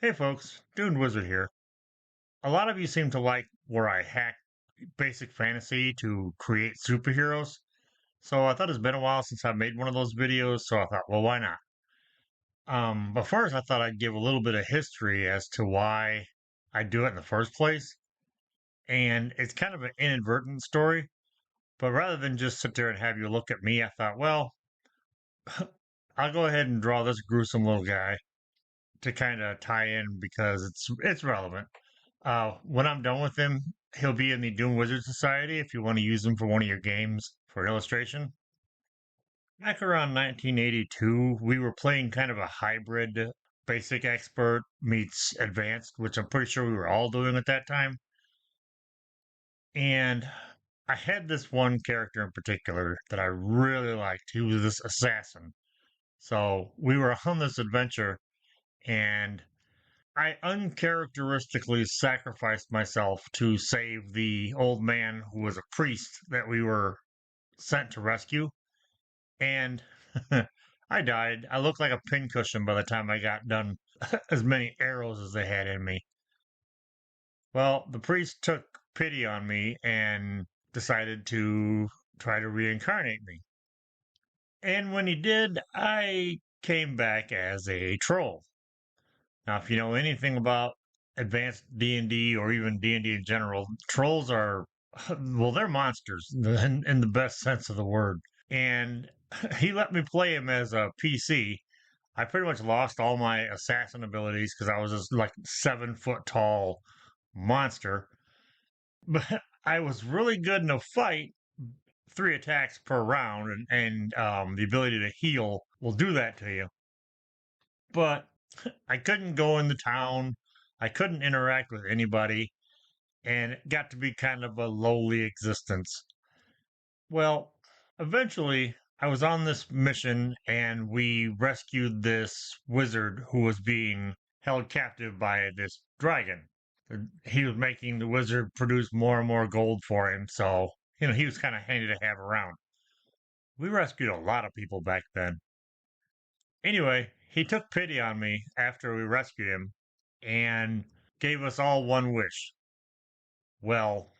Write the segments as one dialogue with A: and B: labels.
A: Hey folks, Dune Wizard here. A lot of you seem to like where I hack basic fantasy to create superheroes. So I thought it's been a while since I made one of those videos, so I thought, well, why not? But first I thought I'd give a little bit of history as to why I do it in the first place. And it's kind of an inadvertent story, but rather than just sit there and have you look at me, I thought, well, I'll go ahead and draw this gruesome little guy to kind of tie in because it's relevant. When I'm done with him, he'll be in the Doom Wizard Society if you want to use him for one of your games for illustration. Back around 1982, we were playing kind of a hybrid basic expert meets advanced, which I'm pretty sure we were all doing at that time. And I had this one character in particular that I really liked. He was this assassin. So we were on this adventure, and I uncharacteristically sacrificed myself to save the old man who was a priest that we were sent to rescue. And I died. I looked like a pincushion by the time I got done, as many arrows as they had in me. Well, the priest took pity on me and decided to try to reincarnate me. And when he did, I came back as a troll. Now, if you know anything about advanced D&D or even D&D in general, trolls are, well, they're monsters in the best sense of the word. And he let me play him as a PC. I pretty much lost all my assassin abilities because I was this like 7 foot tall monster. But I was really good in a fight. 3 attacks per round, and the ability to heal will do that to you. But I couldn't go in the town. I couldn't interact with anybody, and it got to be kind of a lowly existence. Well, eventually, I was on this mission, and we rescued this wizard who was being held captive by this dragon. He was making the wizard produce more and more gold for him, so he was kind of handy to have around. We rescued a lot of people back then. Anyway, he took pity on me after we rescued him and gave us all one wish. Well,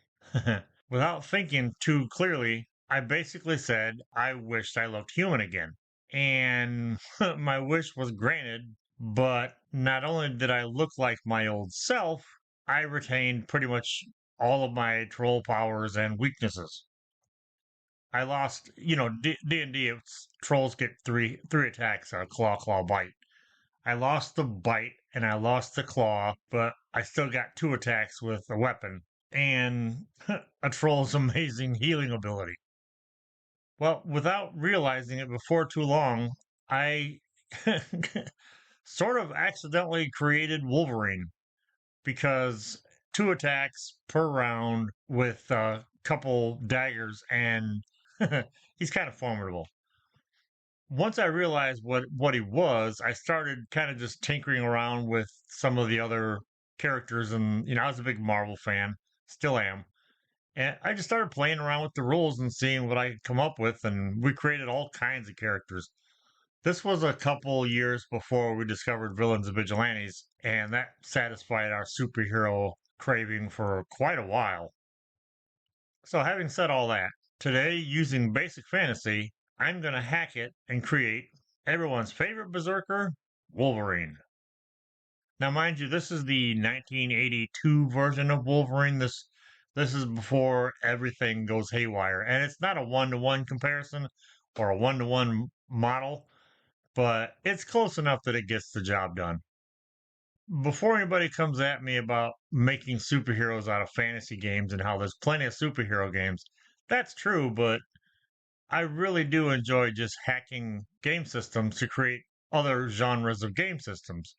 A: without thinking too clearly, I basically said I wished I looked human again. And my wish was granted, but not only did I look like my old self, I retained pretty much all of my troll powers and weaknesses. I lost, D&D, trolls get three attacks, claw, claw, bite. I lost the bite and I lost the claw, but I still got 2 attacks with a weapon and a troll's amazing healing ability. Well, without realizing it before too long, I sort of accidentally created Wolverine because 2 attacks per round with a couple daggers, and he's kind of formidable. Once I realized what he was, I started kind of just tinkering around with some of the other characters, and I was a big Marvel fan, still am, and I just started playing around with the rules and seeing what I could come up with, and we created all kinds of characters. This was a couple years before we discovered villains and vigilantes, and that satisfied our superhero craving for quite a while. So, having said all that, today, using basic fantasy, I'm going to hack it and create everyone's favorite berserker, Wolverine. Now, mind you, this is the 1982 version of Wolverine. This is before everything goes haywire, and it's not a one-to-one comparison or a one-to-one model, but it's close enough that it gets the job done. Before anybody comes at me about making superheroes out of fantasy games and how there's plenty of superhero games, that's true, but I really do enjoy just hacking game systems to create other genres of game systems.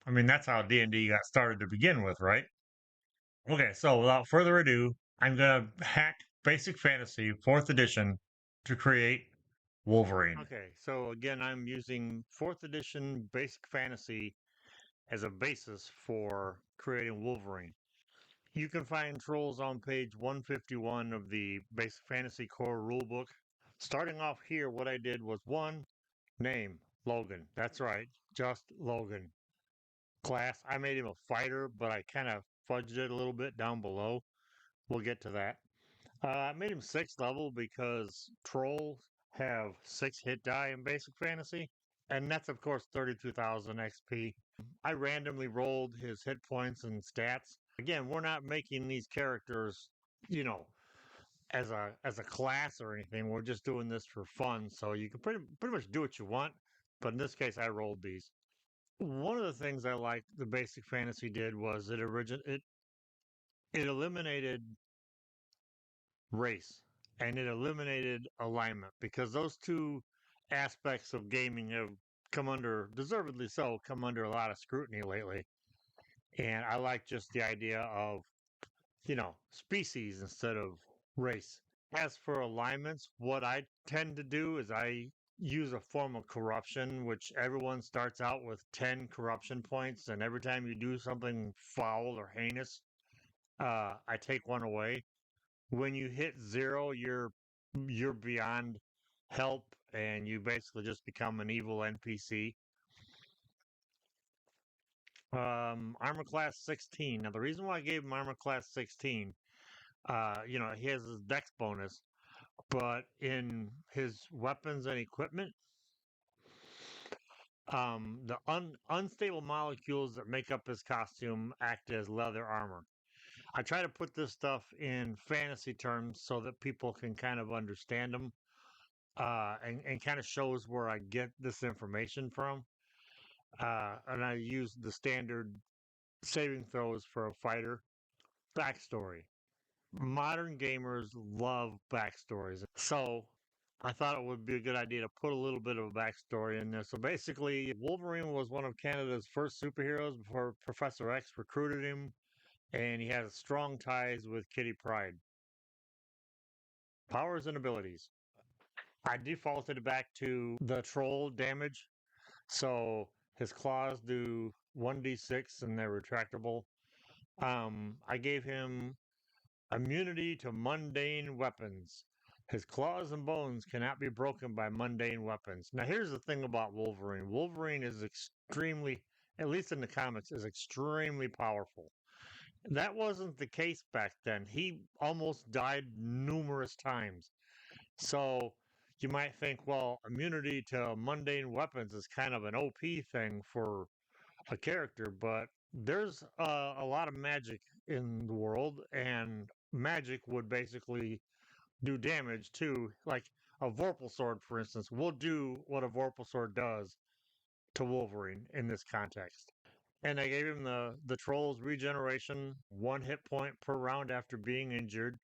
A: I mean, that's how D&D got started to begin with, right? Okay, so without further ado, I'm going to hack Basic Fantasy 4th edition to create Wolverine. Okay, so again, I'm using 4th edition Basic Fantasy as a basis for creating Wolverine. You can find trolls on page 151 of the Basic Fantasy Core Rulebook. Starting off here, what I did was 1, name, Logan. That's right, just Logan. class. I made him a fighter, but I kind of fudged it a little bit down below. We'll get to that. I made him 6th level because trolls have 6 hit die in basic fantasy, and that's of course 32,000 XP. I randomly rolled his hit points and stats. Again, we're not making these characters, you know, as a class or anything. We're just doing this for fun, so you can pretty much do what you want. But in this case, I rolled these. One of the things I liked the basic fantasy did was it eliminated race and it eliminated alignment because those two aspects of gaming have come under, deservedly so, come under a lot of scrutiny lately. And I like just the idea of, species instead of race. As for alignments, what I tend to do is I use a form of corruption, which everyone starts out with 10 corruption points, and every time you do something foul or heinous, I take one away. When you hit 0, you're beyond help, and you basically just become an evil NPC. Armor class 16. Now, the reason why I gave him armor class 16, he has his dex bonus, but in his weapons and equipment, the unstable molecules that make up his costume act as leather armor. I try to put this stuff in fantasy terms so that people can kind of understand them, and kind of shows where I get this information from. And I use the standard saving throws for a fighter. Backstory. Modern gamers love backstories. So I thought it would be a good idea to put a little bit of a backstory in there. So basically, Wolverine was one of Canada's first superheroes before Professor X recruited him, and he has strong ties with Kitty Pryde. Powers and abilities. I defaulted back to the troll damage. So his claws do 1d6 and they're retractable. I gave him immunity to mundane weapons. His claws and bones cannot be broken by mundane weapons. Now, here's the thing about Wolverine. Wolverine is extremely, at least in the comics, is extremely powerful. That wasn't the case back then. He almost died numerous times. So you might think, well, immunity to mundane weapons is kind of an OP thing for a character, but there's a lot of magic in the world, and magic would basically do damage too. Like a Vorpal sword, for instance, will do what a Vorpal sword does to Wolverine in this context. And I gave him the Troll's regeneration, 1 hit point per round after being injured.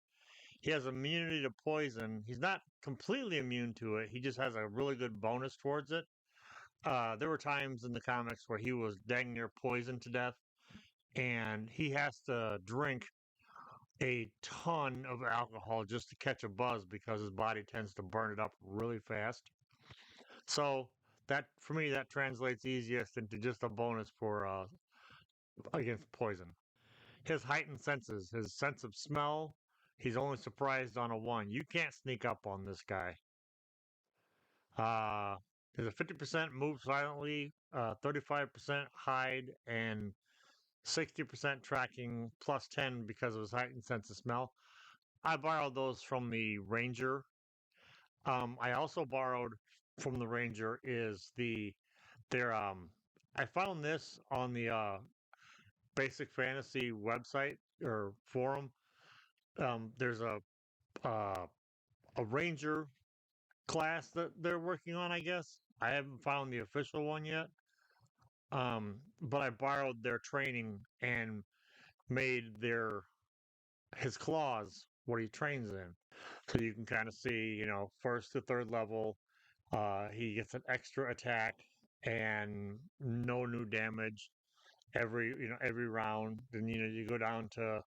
A: He has immunity to poison. He's not completely immune to it. He just has a really good bonus towards it. There were times in the comics where he was dang near poisoned to death, and he has to drink a ton of alcohol just to catch a buzz because his body tends to burn it up really fast. So that, for me, that translates easiest into just a bonus for against poison. His heightened senses, his sense of smell, he's only surprised on a 1. You can't sneak up on this guy. There's a 50% move silently, 35% hide, and 60% tracking plus 10 because of his heightened sense of smell. I borrowed those from the Ranger. I also borrowed from the Ranger is their I found this on the Basic Fantasy website or forum. There's uh, a Ranger class that they're working on, I guess. I haven't found the official one yet. But I borrowed their training and made his claws what he trains in. So you can kind of see, 1st to 3rd level, he gets an extra attack and no new damage every round. Then you go down to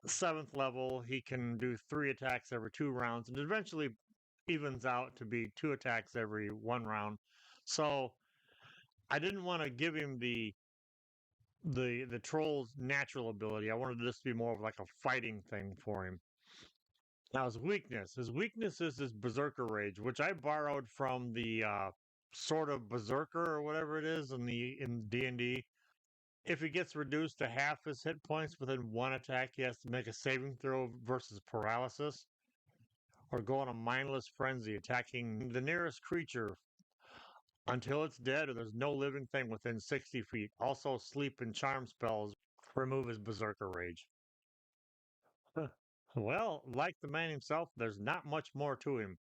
A: 7th level, he can do 3 attacks every 2 rounds, and eventually evens out to be 2 attacks every 1 round. So I didn't want to give him the troll's natural ability. I wanted this to be more of like a fighting thing for him. Now his weakness is his berserker rage, which I borrowed from the sort of berserker or whatever it is in D&D. If he gets reduced to half his hit points within one attack, he has to make a saving throw versus paralysis, or go on a mindless frenzy, attacking the nearest creature until it's dead or there's no living thing within 60 feet. Also, sleep and charm spells remove his berserker rage. Well, like the man himself, there's not much more to him.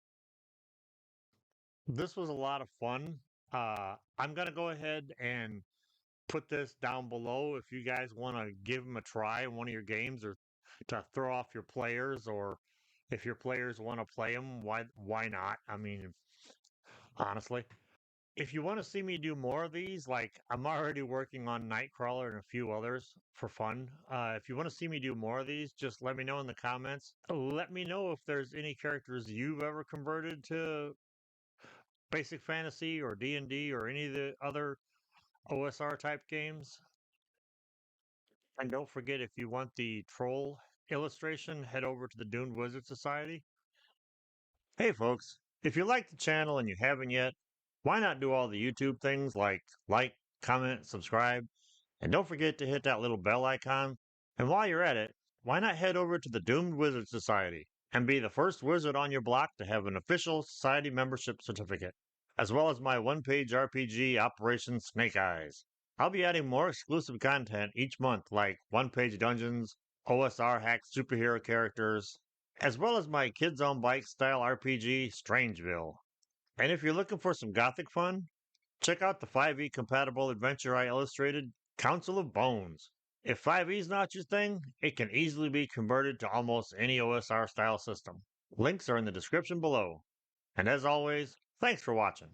A: This was a lot of fun. I'm going to go ahead and put this down below if you guys want to give him a try in one of your games, or to throw off your players, or if your players want to play him, why not? I mean, honestly. If you want to see me do more of these, like I'm already working on Nightcrawler and a few others for fun. If you want to see me do more of these, just let me know in the comments. Let me know if there's any characters you've ever converted to Basic Fantasy or D&D or any of the other OSR type games. And don't forget, if you want the troll illustration, head over to the Dune Wizard Society. Hey folks, if you like the channel and you haven't yet, why not do all the YouTube things like, comment, subscribe, and don't forget to hit that little bell icon. And while you're at it, why not head over to the Doomed Wizard Society and be the first wizard on your block to have an official society membership certificate, as well as my one-page RPG Operation Snake Eyes. I'll be adding more exclusive content each month, like one-page dungeons, OSR hack superhero characters, as well as my Kids on Bike style RPG, Strangeville. And if you're looking for some gothic fun, check out the 5e compatible adventure I illustrated, Council of Bones. If 5e is not your thing, it can easily be converted to almost any OSR style system. Links are in the description below. And as always, thanks for watching.